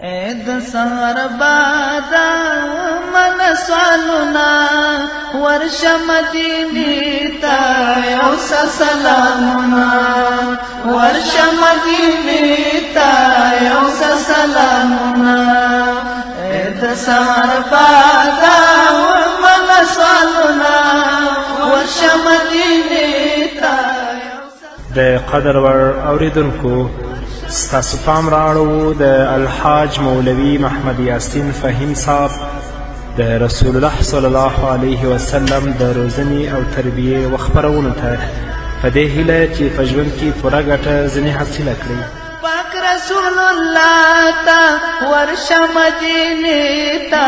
د سهار بادا من سوالنا ورشه مدینې ته یو سلامونه ورشه مدینې ته یو سلامونه د سهار بادا من سوالنا ورشه مدینې ته. د قدر ور اوریدونکو ستاسو پام راړو د الحاج مولوي محمد یاسین فهیم صاحب د رسول الله صلی الله علیه وسلم د روزنې او تربیې و خپرونو ته په دې هیله چې په ژوند کې پوره ګټه ځینې حاصله کړي. پاک رسول الله ته ورشه مدینې ته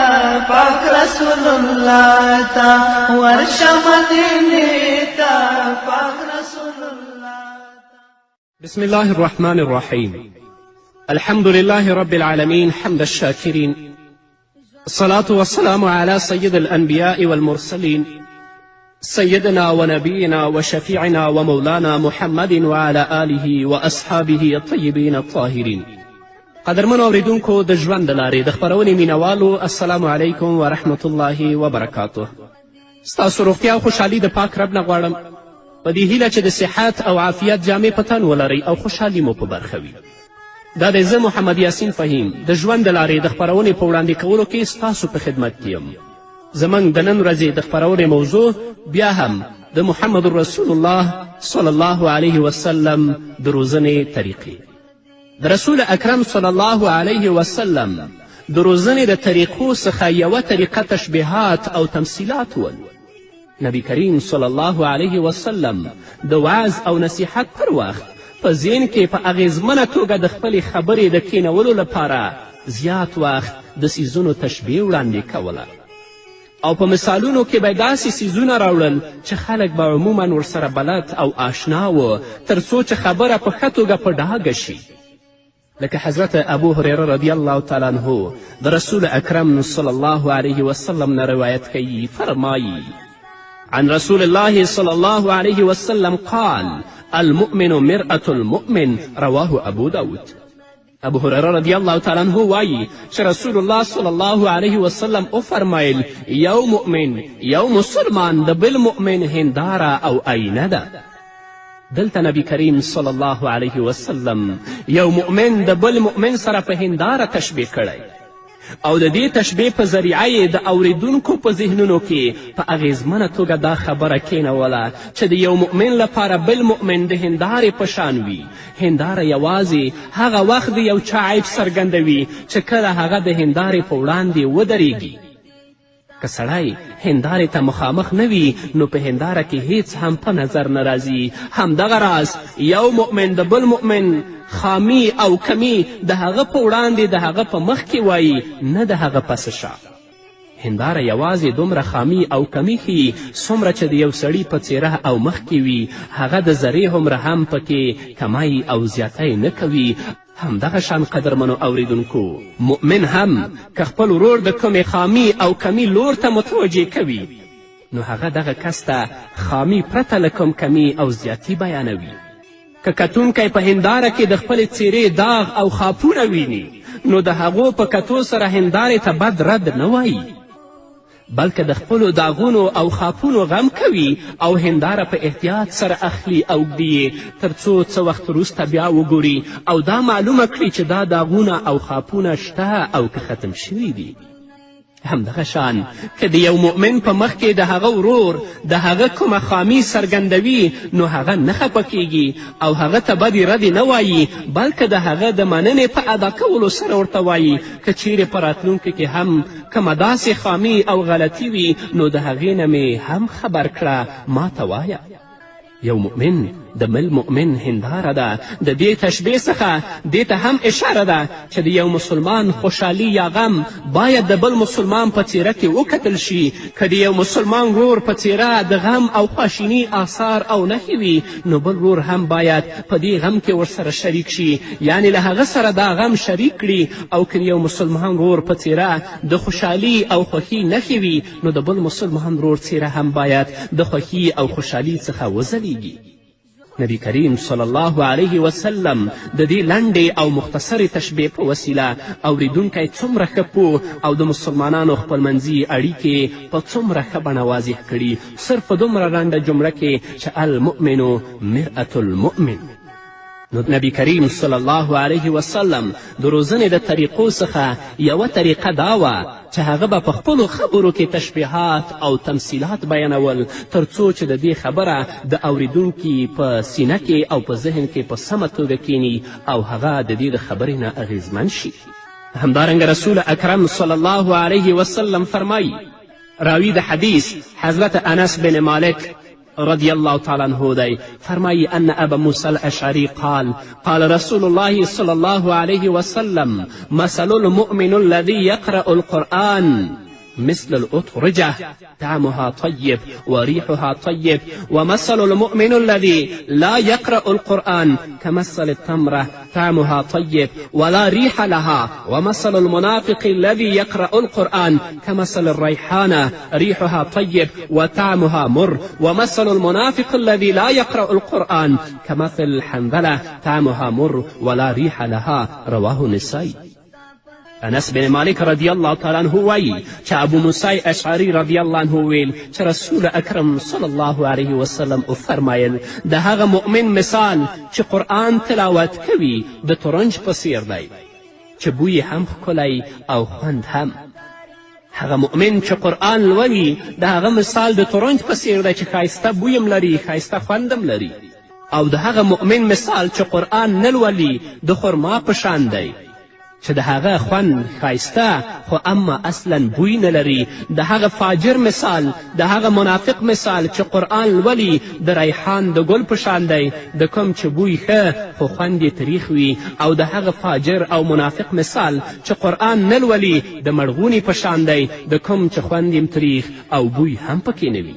پاک رسول الله ته ورشه مدینې ته پاک رسول الله. بسم الله الرحمن الرحيم. الحمد لله رب العالمين حمد الشاكرين، الصلاة والسلام على سيد الأنبياء والمرسلين سيدنا ونبينا وشفيعنا ومولانا محمد وعلى آله وأصحابه الطيبين الطاهرين. قدرمنو اوریدونکو د ژوند د لارې د خپرونې مینوالو، السلام علیکم ورحمة الله وبرکاته. ستاسو روغتیا او خوشحالي د پاک رب نه غواړم، په دې هیله چې د صحت او عافیت جامې په تن ولرئ او خوشحالي مو په برخه وي. دا دی زه محمد یاسین فهیم د ژوند د لارې د خپرونې په وړاندې کولو کې ستاسو په خدمت کې یم. زموږ د نن ورځې د خپرونې موضوع بیا هم د محمد رسول الله صلی الله علیه وسلم د روزنې طریقې. د رسول اکرم صلی الله علیه وسلم د روزنې د طریقو څخه یوه طریقه تشبیهات او تمثیلات ول. نبی کریم صلی الله علیه وسلم د وعظ او نصیحت پر وخت په ذهن کې په اغیزمنه توګه د خپلې خبرې د کینولو لپاره زیات وخت د څیزونو تشبیه وړاندې کوله او په مثالونو کې به داسې څیزونه راوړل چې خلک به عموما ورسره بلد او آشنا و تر څو چې خبره په ښه توګه په ډاګه شي. لکه حضرت ابو هریره رضی الله تعالی عنه د رسول اکرم صلی الله علیه وسلم نه روایت کوي، فرمایي عن رسول الله صلى الله عليه وسلم قال المؤمن مرأة المؤمن، رواه ابو داود. ابو هریره رضی الله تعالی عنه وایي چې رسول الله صلی الله علیه وسلم وفرمایل یو مؤمن یو مسلمان د بل مؤمن هنداره او آینه ده. دلته نبی کریم صلی الله علیه وسلم یو مؤمن د بل مؤمن سره په هنداره تشبیه کړی او د دې تشبیه په ذریعه یې د اوریدونکو په ذهنونو کې په اغیزمنه توګه دا خبره کینوله چې د یو مؤمن لپاره بل مؤمن د هندارې په شان وي. هنداره یوازې هغه وخت د یو چا عیب څرګندوي چې کله هغه د هندارې په وړاندې ودرېږي. که سړی هندارې ته مخامخ نه وي نو په هنداره کې هیڅ هم په نظر نه راځي. همدغه راز یو مؤمن د بل مؤمن خامی او کمی د هغه په وړاندې د هغه په مخ کې وایي، نه د هغه پس شه. هنداره یوازې دومره خامی او کمی ښیي څومره چې د یو سړي په څیره او مخ کې وي، هغه د ذرې هومره هم پکې کمی او زیاتی نه کوي. همدغه شان قدرمنو اوریدونکو، مؤمن هم که خپل ورور د کومې خامی او کمی لور ته متوجه کوي نو هغه دغه کس ته خامی پرته له کوم کمی او زیاتی بیانوي. که کتونکی په هنداره کې د خپلې څیرې داغ او خاپونه ویني نو د هغو په کتو سره هندارې ته بد رد نه وایي، بلکې د خپلو داغونو او خاپونو غم کوي او هنداره په احتیاط سره اخلي او ږدي تر څو څه وخت وروسته بیا وګوري او دا معلومه کړي چې دا داغونه او خاپونه شته او که ختم شوي دي. همدغه شان که د یو مؤمن په مخ کې د هغه ورور د هغه کومه خامي څرګندوي نو هغه نه خفه کیږي او هغه ته بدې ردې نه وایي، بلکې د هغه د مننې په ادا کولو سره ورته وایي که چیرې په راتلونکي کې هم کومه داسې خامي او غلطي وي نو د هغې نه مې هم خبر کړه، ما ته وایه. یو مؤمن د بل مؤمن هنداره ده. د دې تشبیه څخه دې ته هم اشاره ده چې د یو مسلمان خوشحالي یا غم باید د بل مسلمان په څیره کې وکتل شي. که د یو مسلمان ورور په څیره د غم او خواشیني آثار او نښې وي نو بل ورور هم باید په دې غم کې ورسره شریک شي، یعنی له هغه سره دا غم شریک کړي. او که یو مسلمان ورور په څیره د خوشحالي او خوښي نښې وي نو د بل مسلمان ورور څیره هم باید د خوښي او خوشحالي څخه وځلیږي. نبی کریم صلی الله علیه وسلم د دې لنډې او مختصرې تشبیه په وسیله اوریدونکی څومره ښه پوه او د مسلمانانو خپلمنځي اړیکې په څومره ښه بڼه واضح کړي، صرف په دومره لنډه جمله کې چې المؤمن مرأة المؤمن. نو نبی کریم صلی الله علیه وسلم د روزنې د طریقو څخه یوه طریقه دا وه چې هغه به په خپلو خبرو کې تشبیهات او تمثیلات بیانول تر څو چې د دې خبره د اوریدونکي په سینه کې او په ذهن کې په سمه توګه کینی او هغه د دې د خبرې نه اغیزمن شي. همدارنګه رسول اکرم صلی الله علیه وسلم فرمایي، راوی د حدیث حضرت انس بن مالک رضی الله تعالی عنه دی، فرمایی ان ابا موسی الاشعری قال رسول الله صلی الله علیه وسلم مثل المؤمن الذي يقرأ القرآن مثل الأطرجة طعمها طيب وريحها طيب، ومثل المؤمن الذي لا يقرأ القرآن كمثل التمرة طعمها طيب ولا ريح لها، ومثل المنافق الذي يقرأ القرآن كمثل الريحانة ريحها طيب وطعمها مر، ومثل المنافق الذي لا يقرأ القرآن كمثل الحنظلة طعمها مر ولا ريح لها. رواه النسائي. انس بن مالک رضی الله تعالی عنه وایي چې ابو موسی اشعری رضی الله عنه ویل چې رسول اکرم صلی الله علیه وسلم وفرمایل د هغه مؤمن مثال چې قرآن تلاوت کوي د ترنج په څیر دی چې بوی هم ښکلی او خوند هم. هغه مؤمن چې قرآن لولي د هغه مثال د ترنج په څیر دی چې ښایسته بوی هم لري، ښایسته خوند هم لري. او د هغه مؤمن مثال چې قرآن نه لولي د خرما په شان دی چې د هغه خوند ښایسته خو اما اصلا بوی نه لري. د هغه فاجر مثال، د هغه منافق مثال چې قرآن لولي د ریحان د ګل په شان دی، د کوم چې بوی ښه خو خوند یې تریخ وي. او د هغه فاجر او منافق مثال چې قرآن نه لولي د مړغوني په شان دی، د کوم چې خوند یې تریخ او بوی هم پکې نه وي.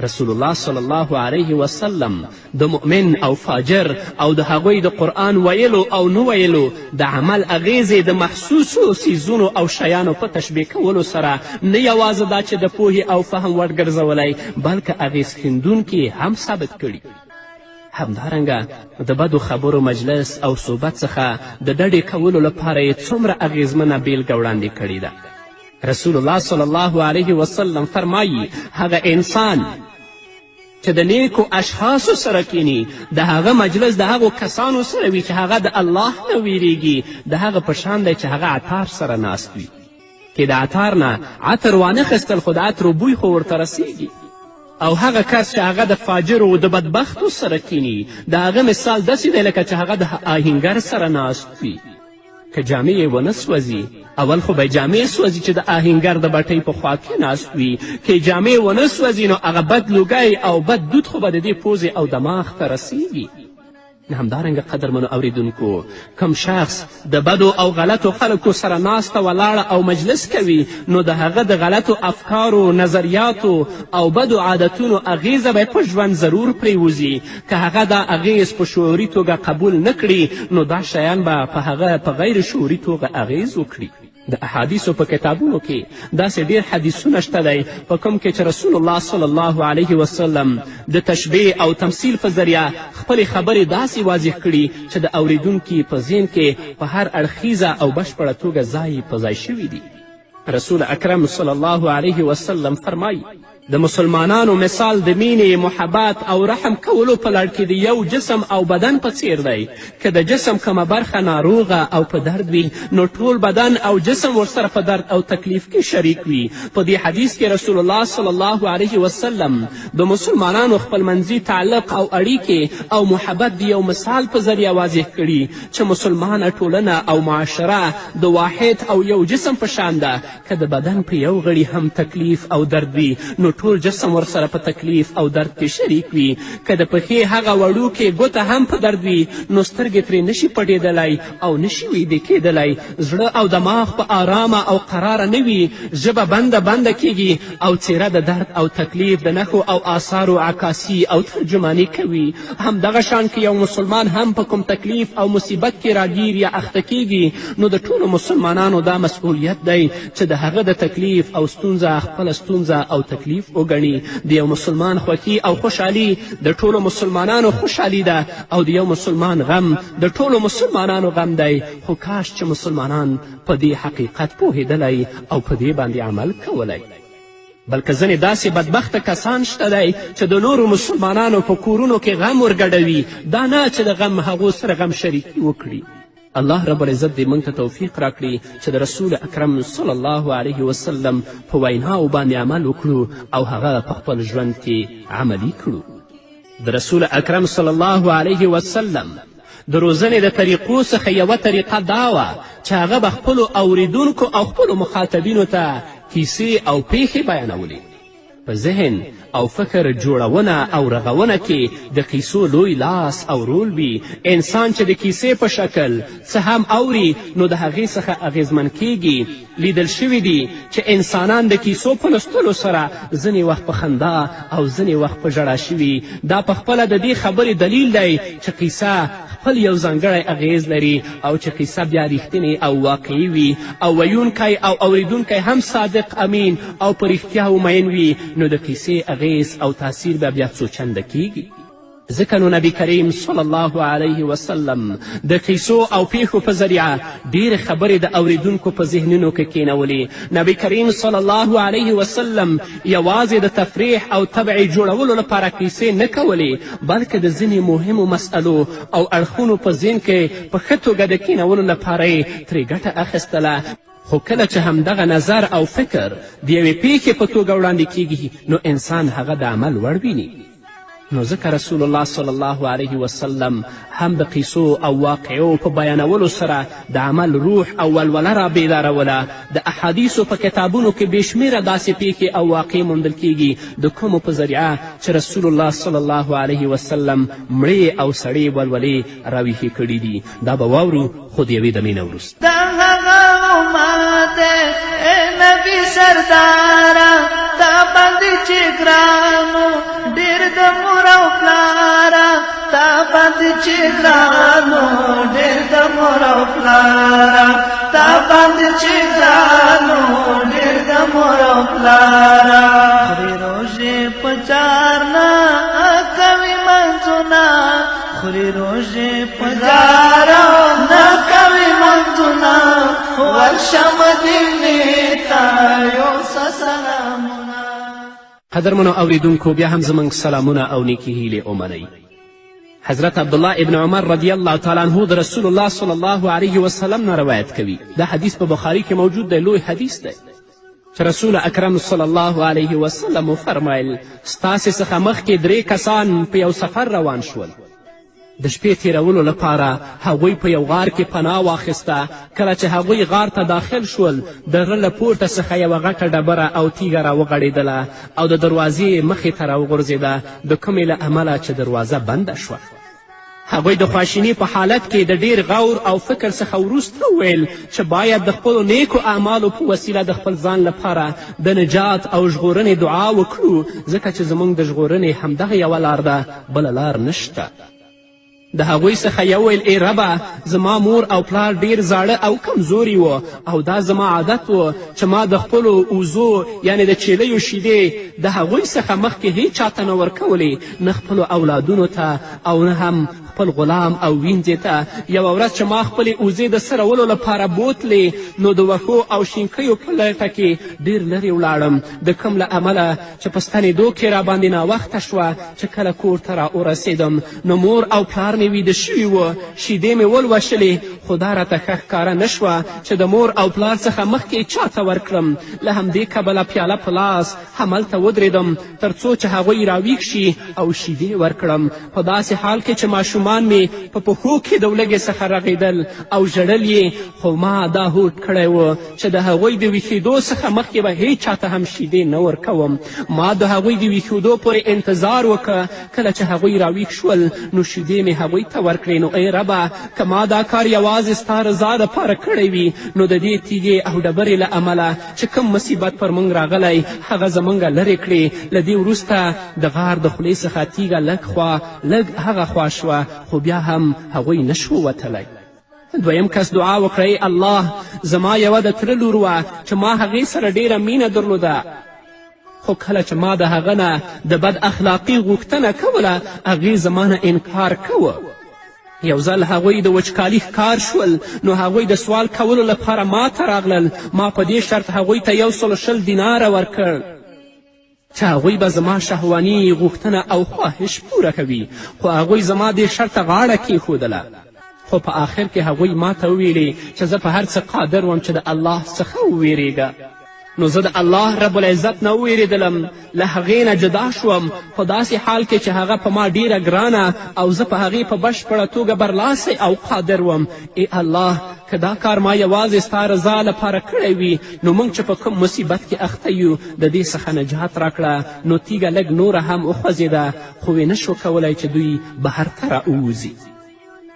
رسول الله صلی الله علیه وسلم د مؤمن او فاجر او د هغوی د قرآن ویلو او نه ویلو د عمل اغیزې د محسوسو څیزونو او شیانو په تشبیه کولو سره نه یوازې دا چې د پوهې او فهم وړ ګرځولی بلکې اغیز ښیندونکي هم ثابت کړي. همدارنګه د بدو خبرو مجلس او صحبت څخه د ډډې کولو لپاره یې څومره اغیزمنه بیلګه وړاندې کړې ده. رسول الله صلی الله علیه وسلم فرمایي هغه انسان چې د نیکو اشخاصو سره کینی د هغه مجلس د هغو کسانو سره وي چې هغه د الله نه ویریږي، د هغه په شان دی چې هغه عطار سره ناست وي. که د عطار نه عطر وانخیستل خو د عطرو بوی خو ورته رسیږي. او هغه کس چې هغه د فاجرو د بدبختو سره کینی د هغه مثال داسې دی لکه چې هغه د آهنګر سره ناست وي. که جامې یې ونه سوځي اول خو به جامې سوځي چې د آهنګر د بټۍ په خوا کې ناست وي. که جامې ونه سوځي نو هغه بد لوګی او بد دود خو به د دې پوزې او دماغ ته رسیږي. همدارنګه قدرمنو اوریدونکو کم شخص د بدو او غلطو خلکو سره ناسته ولاړه او مجلس کوي نو د هغه د غلطو افکارو، نظریاتو او بدو عادتونو اغیزه به په ژوند ضرور پریوزي. که هغه دا اغیز په شعوري توګه قبول نه کړي نو دا شیان به په هغه په غیر شعوري توګه اغیز وکړي. د احادیثو په کتابونو کې داسې ډیر حدیثونه شته دی په کوم کې چې رسول الله صلی الله علیه وسلم د تشبیه او تمثیل په ذریعه خپلې خبرې داسې واضح کړي چې د اوریدونکي په ذهن کې په هر اړخیزه او بشپړه توګه ځای په ځای شوي دي. رسول اکرم صلی الله علیه وسلم فرمایي د مسلمانانو مثال د مینې، محبت او رحم کولو په لړ کې د یو جسم او بدن په څیر دی. که د جسم کومه برخه ناروغه او په درد وي نو ټول بدن او جسم ورسره په درد او تکلیف کې شریک وي. په دې حدیث کې رسول الله صلی الله علیه وسلم د مسلمانانو خپلمنځي تعلق او اړیکې او محبت د یو مثال په ذریعه واضح کړي چې مسلمانه ټولنه او معاشره د واحد او یو جسم په شان ده. که د بدن په یو غړي هم تکلیف او درد وي نو ټول جسم ورسره په تکلیف او درد کې شریک وي. که د پښې هغه وړوکې ګوته هم په درد وي نو سترګې ترې نشي پټېدلی او نشي ویده کیدلی. زړه او دماغ په آرامه او قراره نه وي، ژبه بنده کیږي او څیره د درد او تکلیف د نښو او آثارو عکاسي او ترجماني کوي. همدغه شان که یو مسلمان هم په کوم تکلیف او مصیبت کې راګیر یا اخته کیږي نو د ټولو مسلمانانو دا مسئولیت دی چې د هغه د تکلیف او ستونزه خپله ستونزه او تکلیف وګڼي. د یو مسلمان خوښي او خوشحالي د ټولو مسلمانانو خوشحالي ده او د یو مسلمان غم د ټولو مسلمانانو غم دی. خو کاش چې مسلمانان په دې حقیقت پوهېدلی او په دې باندې عمل کولی. بلکې ځینې داسې بدبخته کسان شته دی چې د نورو مسلمانانو په کورونو کې غم ورګډوي، دا نه چې د غم هغو سره غم شریکي وکړي. الله رب العزت دې موږ ته توفیق راکړي چې د رسول اکرم صلی الله علیه وسلم په ویناو باندې عمل وکړو او هغه په خپل ژوند کې عملي کړو. د رسول اکرم صلی الله علیه وسلم د روزنې د طریقو څخه یوه طریقه دا وه چې هغه به خپلو اوریدونکو او خپلو مخاطبینو ته کیسې او پیښې بیانولې. په ذهن او فکر جوړونه او رغونه کې د کیسو لوی لاس او رول وي. انسان چې د کیسې په شکل څه هم اوري نو د هغې څخه اغیزمن کیږي. لیدل شوي دي چې انسانان د کیسو په لوستلو سره ځینې وخت په خندا او ځینې وخت په ژړا شوي. دا پخپله د دې خبرې دلیل دی چې قیصه خپل یو ځانګړی اغیز لري او چې قیصه بیا ریښتینې او واقعي وي او ویونکی او اوریدونکی هم صادق امین او په رښتیاو مین وي، نو د قیصې اغیز او تاثیر به بیا څو چنده کیږي. ځکه نو نبی کریم صلی الله علیه وسلم د قیصو او پیښو په ذریعه ډېرې خبرې د اوریدونکو په ذهنونو کې کینولې. نبی کریم صلی الله علیه وسلم یوازې د تفریح او طبع جوړولو لپاره کیسې نه کولې، بلکې د ځینې مهمو مسئلو او اړخونو په ذهن کې په ښه توګه د کینولو لپاره یې ترې ګټه اخیستله. خو کله چې همدغه نظر او فکر د یوې پیښې په توګه وړاندې کیږي نو انسان هغه د عمل وړ ویني. نو ځکه رسول الله صلی الله علیه وسلم هم د قیصو او واقعو په بیانولو سره د عمل روح او ولوله را بیداروله. د احادیثو په کتابونو کې بېشمېره داسې پیښې او واقعې موندل کیږي د کومو په ذریعه چې رسول الله صلی الله علیه وسلم مړې او سړې ولولې راویښې کړي دي. دا به واورو خو د یوې دمې نه وروسته. نبی سردارا تا باندې چې ګرانو ډېر د مور او پلارا تا باندې چې ګرانو ډېر د مور او پلارا تا باندې چې ګرانو ډېر د مور او پلارا خوري روژې په چار نه کوي منځونه خوري روژې په چار نه کوي منځونه ورشه مدینې ته یوسه سلامونه. قدرمنو اوریدونکو بیا هم زموږ سلامونه او نیکې هیلې ومنئ. حضرت عبدالله ابن عمر رضی الله تعالی عنه د رسول الله صلی الله علیه وسلم نه روایت کوي. دا حدیث په بخاري کې موجود دی، لوی حدیث دی چې رسول اکرم صلی الله علیه وسلم وفرمیل ستاسې څخه مخکې 3 کسان په یو سفر روان شول. د شپې تیرولو لپاره هغوی په یو غار کې پناه واخیسته. کله چې هغوی غار ته داخل شول د غره له پورته څخه یوه غټه ډبره او تیږه راوغړېدله او د دروازې مخې ته راوغورځېده، د کومې له امله چې دروازه بنده شوه. هغوی د خواشیني په حالت کې د ډیر غور او فکر څخه وروسته وویل چې باید د خپلو نیکو اعمالو په وسیله د خپل ځان لپاره د نجات او ژغورنې دعا وکړو، ځکه چې زموږ د ژغورنې همدغه یوه لار ده، بله لار نشته. د هغوی څخه یو ویل ای ربه زما مور او پلار ډیر زاړه او کمزوري وو او دا زما عادت و چې ما د خپلو اوزو یعنې د چیلیو شیدې د هغوی څخه مخکې هیڅ چاته نه ورکولې، نه خپلو اولادونو ته او نه هم خپل غلام او وینځې ته. یوه ورځ چې ما خپلې اوزې د سرولو لپاره بوتلې نو د وښو او شینکیو په لټه کې ډیر لرې ولاړم، د کوم له امله چې په ستنېدو کې راباندې ناوخته شوه. چې کله کور ته را ورسېدم نو مور او پلار مې ویده شوي وه، شیدې مې ولوشلې، خو دا راته ښه ښکاره نه شوه چې د مور او پلار څخه مخکې چاته ورکړم. له همدې کبله پیاله په لاس هملته ودرېدم تر څو چې هغوی راویښ شي او شیدې ورکړم. په داسې حال کې چې ماشومان مې په پښو کې د ولږې څخه رغېدل او ژړل یې، خو ما دا هوډ کړی و چې د هغوی د ویښېدو څخه مخکې به هیڅ چاته هم شیدې نه ورکوم. ما د هغوی د ویښېدو پورې انتظار وکړه. کله چې هغوی راویښ شول نو شیدې مې هغوی ته ورکړې. نو ای ربه که ما دا کار یوازې ستا رضا دپاره کړی وي نو د دې تیږې او ډبرې له امله چې کوم مصیبت پر موږ راغلی هغه زموږ لرې کړې. له دې وروسته د غار د خولې څخه تیږه لږ هغه خوا شوه، خو بیا هم هغوی نشو وتلی. دویم کس دعا وکړه الله زما یوه د تره لور وه چې ما هغې سره ډیره مینه درلوده خو کله چې ما د هغه نه د بد اخلاقي غوښتنه کوله هغې زما نه انکار کوه. یو ځل هغوی د وچکالي ښکار شول نو هغوی د سوال کولو لپاره ما ته راغلل. ما په دې شرط هغوی ته 120 دیناره ورکړ چې هغوی به زما شهواني غوښتنه او خواهش پوره کوي، خو هغوی زما دې شرط ته غاړه کیښودله. خو په آخر کې هغوی ما ته وویلې چې زه په هر څه قادر وم چې د الله څخه وویرېږه. نو زه د الله رب العزت نه وویرېدلم، له هغې نه جدا شوم، په داسې حال کې چې هغه په ما ډیره ګرانه او زه په هغې په بشپړه توګه برلاسی او قادر وم. ای الله، که دا کار ما یوازې ستا رضا لپاره کړی وي نو موږ چې په کوم مصیبت کې اخته یو د دې څخه نجات راکړه. نو تیږه لږ نوره هم وخوځېده خو یې نشو کولی چې دوی بهر ته راووځي.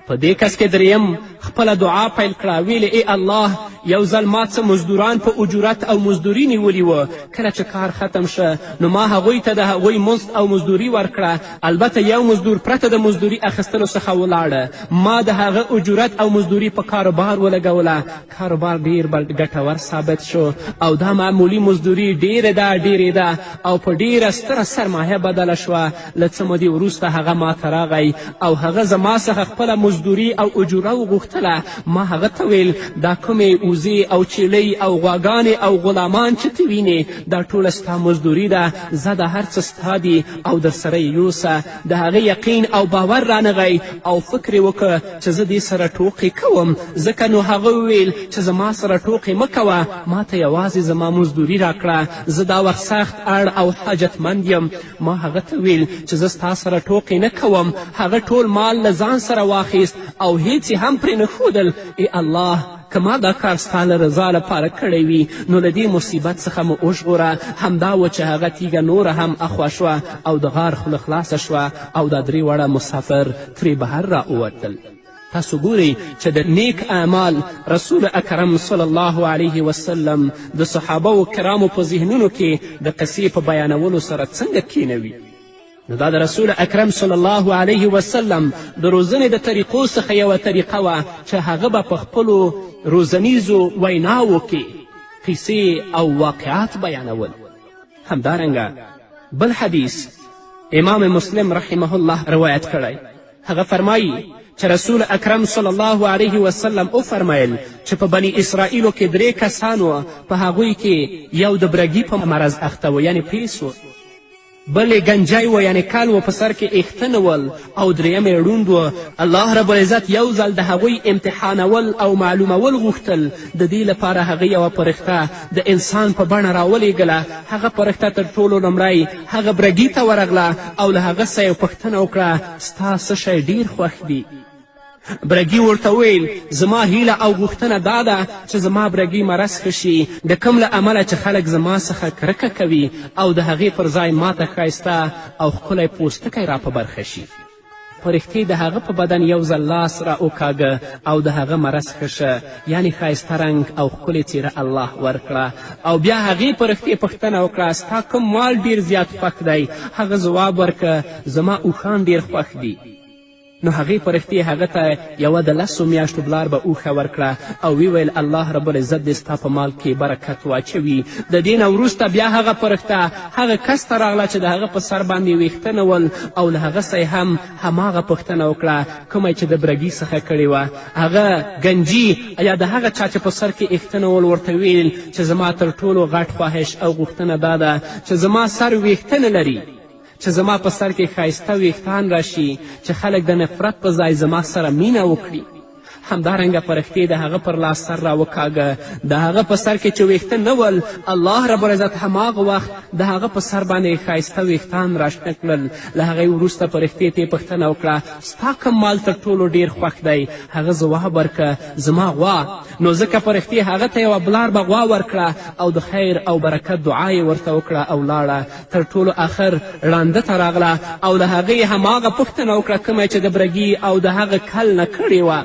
په دې کس کې دریم خپله دعا پیل کړه، ویلې ای الله، یو ځل ما څه مزدوران په اجورت او مزدوري نیولي وه. کله چې کار ختم شه نو ما هغوی ته د هغوی مزد او مزدوري ورکړه. البته یو مزدور پرته د مزدوري اخیستلو څخه ولاړه. ما د هغه اجورت او مزدوري په کاروبار ولګوله. کاروبار ډیر ګټور ثابت شو او دا معمولي مزدوري ډیرېده او په ډیره ستره سرمایه بدله شوه. له څه مودې وروسته هغه ما ته راغی او هغه زما څخه خپله مزدوري او اجوره وغوښتله. ما هغه ته ویل دا کومې وزې او چیلۍ او غواګانې او غلامان چې ته وینې دا ټوله ستا مزدوري ده. زه دا هر څه ستا دي او در سره یې یوسه. د هغه یقین او باور رانغی او فکر یې وکړه چې زه دې سره ټوقې کوم. ځکه نو هغه وویل چې زما سره ټوقې مه کوه، ما ته یوازې زما مزدوري راکړه. زه دا وخت سخت اړ او حاجتمند یم. ما هغه ته ویل چې زه ستا سره ټوقې نه کوم. هغه ټول مال له ځان سره واخیست او هیڅ یې هم پرې نه ښودل. ای الله، که ما دا کار ستا له رضا لپاره کړی وي نو له دې مصیبت څخه مو وژغوره. همدا و چې هغه تیږه نوره هم اخوا شوه او د غار خوله خلاصه شوه او دا 3 وړه مسافر ترې بهر راووتل. تاسو ګورئ چې د نیک اعمال رسول اکرم صلی الله علیه وسلم د صحابه کرامو په ذهنونو کې د قصې په بیانولو سره څنګه کینوي. نو دا د رسول اکرم صلی الله علیه وسلم د روزنې د طریقو څخه یوه طریقه وه چې هغه به په خپلو روزنیزو ویناوو کې قصې او واقعات بیانول. همدارنګه بل حدیث امام مسلم رحمه الله روایت کړی. هغه فرمایي چې رسول اکرم صلی الله علیه وسلم وفرمیل چې په بني اسرائیلو کې 3 کسان وه. په هغوی کې یو د برګي په مرض اخته و، یعنی پیس و، بل یې گنجی و یعنی کل و په سر کې ایښتنه ول، او دریم یې ړوند و. الله رب العزت یو ځل د هغوی امتحانول او معلومول غوښتل. د دې لپاره هغه یوه پرښته د انسان په بڼه راولېږله. هغه پرښته تر ټولو لومړی هغه برګي ته ورغله او له هغه څه یې پوښتنه وکړه، ستا څه شی ډیر خوښ دی؟ برګي ورته ویل، زما هیله او غوښتنه دا ده چې زما برګي مرض ښه شي، د کوم له امله چې خلک زما څخه کرکه کوي او د هغې پر ځای ماته ښایسته او ښکلی پوستکی را په برخه شي. پرښتې د هغه په بدن یو ځل لاس را وکاږه او د هغه مرض ښه شه، یعنی ښایسته رنګ او ښکلې څیره الله ورکړه. او بیا هغې پرښتې پوښتنه وکړه، ستا کوم مال ډیر زیات خوښ دی؟ هغه ځواب ورکړه، زما اوښان ډیر خوښ دي. نو هغې پرښتې هغه ته یوه د 10 میاشتو بلار به اوښه ورکړه او ویل الله رب العزت دې ستا په مال کې برکت واچوي. د دې نه وروسته بیا هغه پرښته هغه کس ته راغله چې د هغه په سر باندې ویښتنه ول او له هغه څه هم هماغه پوښتنه وکړه کومه چې د برګي څخه کړې وه. هغه گنجي یا د هغه چا چې په سر کې ایښتنه ول ورته ویل چې زما تر ټولو غټ خواهش او غوښتنه دا ده چې زما سر ویښتنه لري، چې زما په سر کې ښایسته ویښتان راشي، چې خلک د نفرت په ځای زما سره مینه وکړي. همدارنګه پرښتې د هغه پر لاس سر راوکاږه. د هغه په سر کې چې ویښته نه ول، الله رب العزت هماغه وخت د هغه په سر باندې ښایسته ویښتان راشنه کړل. له هغې وروسته پرښتې ته یې پوښتنه وکړه، ستا کوم مال تر ټولو ډیر خوښ دی؟ هغه ځواب ورکړه، زما غوا. نو ځکه پرښتې هغه ته یوه بلار به غوا ورکړه او د خیر او برکت دعا یې ورته وکړه او لاړه. تر ټولو آخر ړانده ته راغله او له هغې هماغه پوښتنه وکړه کومه چې د برګي او د هغه کل نه کړې وه.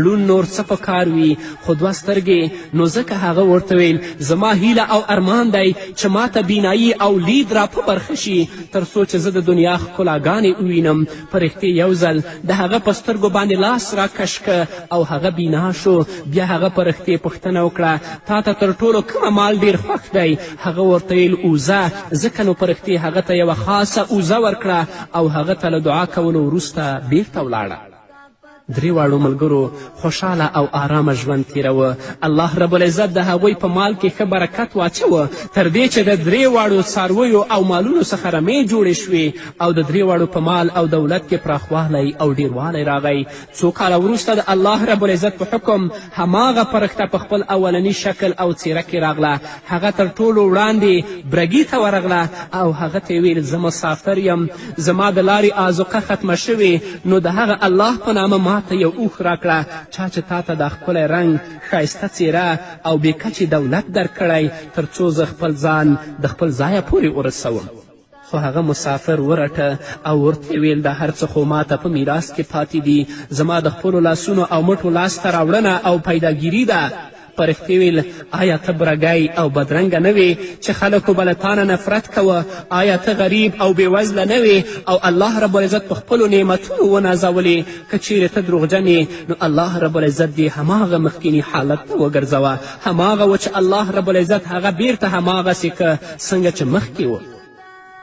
ړوند نور څه په کار وي خو دوه سترګې نو ځکه هغه ورته ویل زما هیله او ارمان دی چې ما ته بینایي او لید را په برخه شي تر څو چې زه د دنیا ښکلاګانې ووینم په رښتې یو ځل د هغه په سترګو باندې لاس را کش که او هغه بینا شو بیا هغه په رښتې پوښتنه وکړه تا ته تر ټولو کومه مال ډېر خوښ دی هغه ورته ویل اوزه ځکه نو په رښتې هغه ته یوه خاصه اوزه ورکړه او هغه ته له دعا کولو وروسته بیرته ولاړه درې واړو ملګرو خوشحاله او آرامه ژوند تیروه الله رب العزت د هغوی په مال کې ښه برکت واچوه تر دې چې د درې واړو څارویو او مالونو څخه رمې جوړې شوې او د درې واړو په مال او دولت کې پراخوالی او ډیروالی راغی څو کاله وروسته د الله رب العزت په حکم هماغه پرښته په خپل اولني شکل او څیره کې راغله هغه تر ټولو وړاندې برګي ته ورغله او هغه ته ویل زه مسافر یم زما د لارې آزوقه ختمه شوې نو د هغه الله په نامه ما ته یو اوښ راکړه چا چې تا ته دا ښکلی رنګ ښایسته څیره او بې کچې دولت درکړی تر څو زه خپل ځان د خپل ځایه پورې ورسوم خو هغه مسافر ورټه او ورته ویل دا هر څه خو ما ته په میراث کې پاتې دي زما د خپلو لاسونو او مټو لاسته راوړنه او پیداګیري ده په رښتې ویل آیا ته برګی او بدرنګه نه وې چې خلکو به له تا نه نفرت کوه آیا ته غریب او بېوزله نه وې او الله رب العزت په خپلو نعمتونو ونازولې که چیرې ته دروغجن یې نو الله رب العزت دې هماغه مخکیني حالت ته وګرځوه هماغه و چې الله رب العزت هغه بیرته هماغسې که څنګه چې مخکې و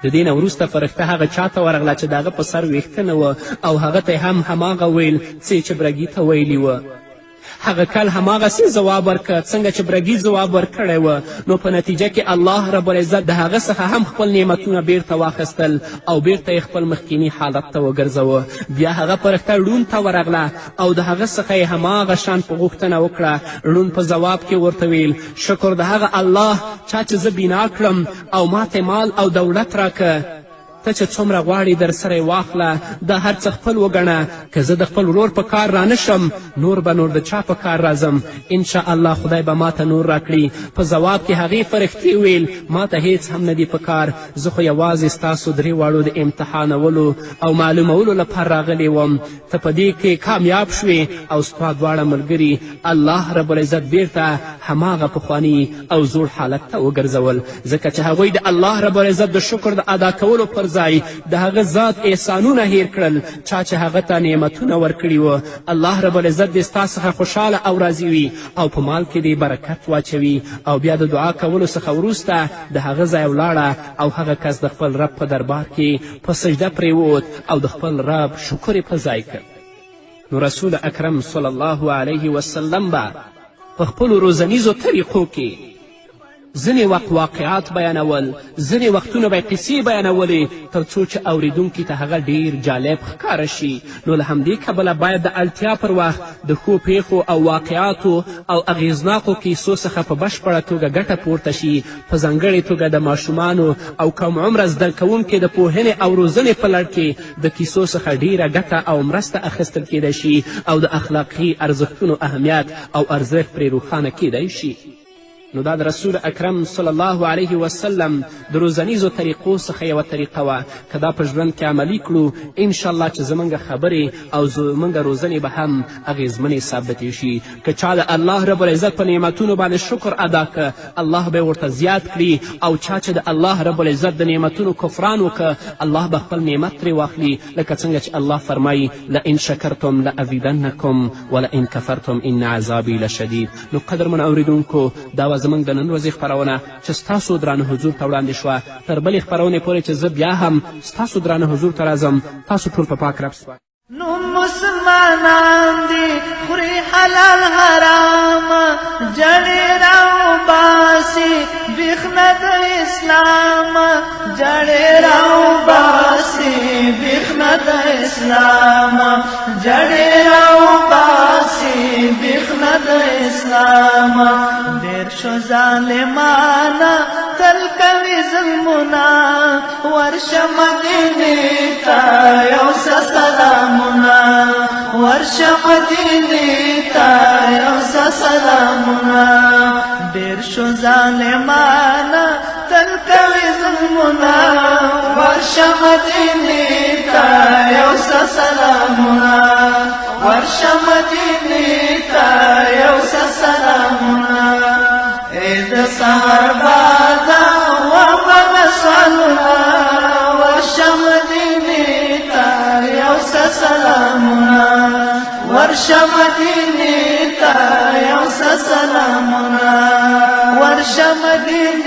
د دې نه وروسته فرښته هغه چا ته ورغله چې د هغه په سر ویښته نه وه او هغه ته هم هماغه ویل چې برګي ته ویلي وه هغه کل هماغسې ځواب ورکړه څنګه چې برګي ځواب ورکړی و نو په نتیجه کې الله رب العزت د هغه څخه هم خپل نعمتونه بیرته واخیستل او بیرته یې خپل مخکیني حالت ته وګرځوه بیا هغه پرښته ړوند ته ورغله او د هغه څخه یې هماغه شان په غوښتنه وکړه ړوند په ځواب کې ورته ویل شکر د هغه الله چا چې زه بینا کړم او ماته مال او دولت راکه ته چې څومره غواړې در سره یې واخله دا هر څه خپل وګڼه که زه د خپل ورور په کار رانشم نور به نور د چا په کار راځم انشاءالله خدای به ما ته نور راکړي په ځواب کې هغې فرښتې ویل ما ته هیڅ هم نه دي په کار زه خو یوازې ستاسو درې واړو د امتحانولو او معلومولو لپاره راغلی وم ته په دې کې کامیاب شوې او ستا دواړه ملګري الله رب العزت بیرته هماغه پخواني او زوړ حالت ته وګرځول ځکه چې هغوی د الله رب العزت د شکر د ادا کولو پر ځای د هغه ذات احسانونه هیر کړل چا چې هغه ته نعمتونه ورکړي وه الله رب العزت دې ستا څخه خوشحاله او راضي وي او په مال کې دې برکت واچوي او بیا د دعا کولو څخه وروسته د هغه ځای ولاړه او هغه کس د خپل رب په دربار کې په سجده پرېوت او د خپل رب شکر یې په ځای کړ نو رسول اکرم صلی الله علیه وسلم به په خپلو روزنیزو طریقو کې ځینې وخت واقعات بیانول ځینې وختونه به قصې بیانولې تر څو چې اورېدونکي ته هغه ډیر جالب ښکاره شي نو له همدې کبله باید د اړتیا پر وخت د ښو پیښو او واقعاتو او اغیزناکو کیسو څخه په بشپړه توګه ګټه پورته شي په ځانګړې توګه د ماشومانو او کم عمره زده کوونکي د پوهنې او روزنې په لړ کې د کیسو څخه ډیره ګټه او مرسته اخیستل کیدی شي او د اخلاقي ارزښتونو اهمیت او ارزښت پرې روښانه کیدی شي نو دا د رسول اکرم صلی الله علیه وسلم د روزنیزو طریقو څخه یوه طریقه وه که دا په ژوند کې عملي کړو انشاءالله چې زموږ خبرې او زموږ روزنې به هم اغیزمنې ثابتې شي که چا د الله رب العزت په نعمتونو باندې شکر ادا که الله به ورته زیات کړي او چا چې د الله رب العزت د نعمتونو کفران وکه الله به خپل نعمت ترې واخلي لکه څنګه چې الله فرمایي لئن شکرتم لازیدنکم ولئن کفرتم ان عذابي لشدید نو قدرمن اورېدونکو دا زموږ د نن ورځې خپرونه چې ستاسو درانه حضور ته وړاندې شوه تر بلې خپرونې پورې چې زه بیا هم ستاسو درانه حضور ته راځم تاسو ټول په پاک رب سپارم نو مسلمانان دي خوري حلال حرام جړې راوباسي بېخنه د اسلام جړې راوباسي بېخنه د اسلام جړې راوباسي بېخنه د اسلام ډېر شو ظالمانه تل کوي ظلمونه ورشه مدینې ته یو سلامونه ورشه مدینې ته یو سلامونه ډېر شو ظالمانه تل کوي ظلمونه ورشه مدینې ته یو سلامونه ورشه مدینې سوالنا ورشه مدینې ته یو څه سلامونه ورشه مدینې ته یو څه سلامونه ورشه مدینې